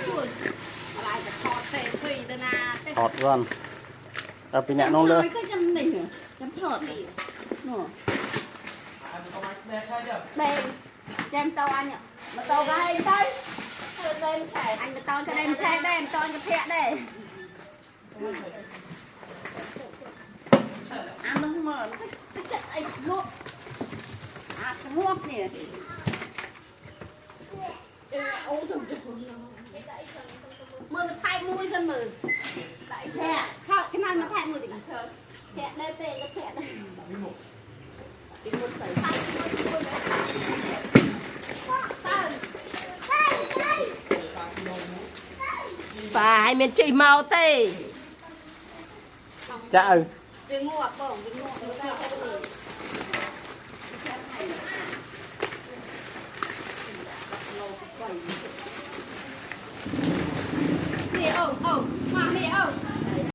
chuột lại thọt tệ quỳ từ na thọt con bị nhẹ non lơ cái chấm này nữa chấm thọt này đây chém tao anh ạ mà tao gai đây đem chảy anh tao cho đem chảy đem tao cho thẹn đây ăn nó mở cái chất ấy nuốt nuốt nè mưa nó thay mũi dân mừ đại thẹn thôi cái này nó thay mũi thì thẹn đây tê cái thẹn đây và hai miền chị màu tê chả đừng ngọt bổng đừng ngọt đi ông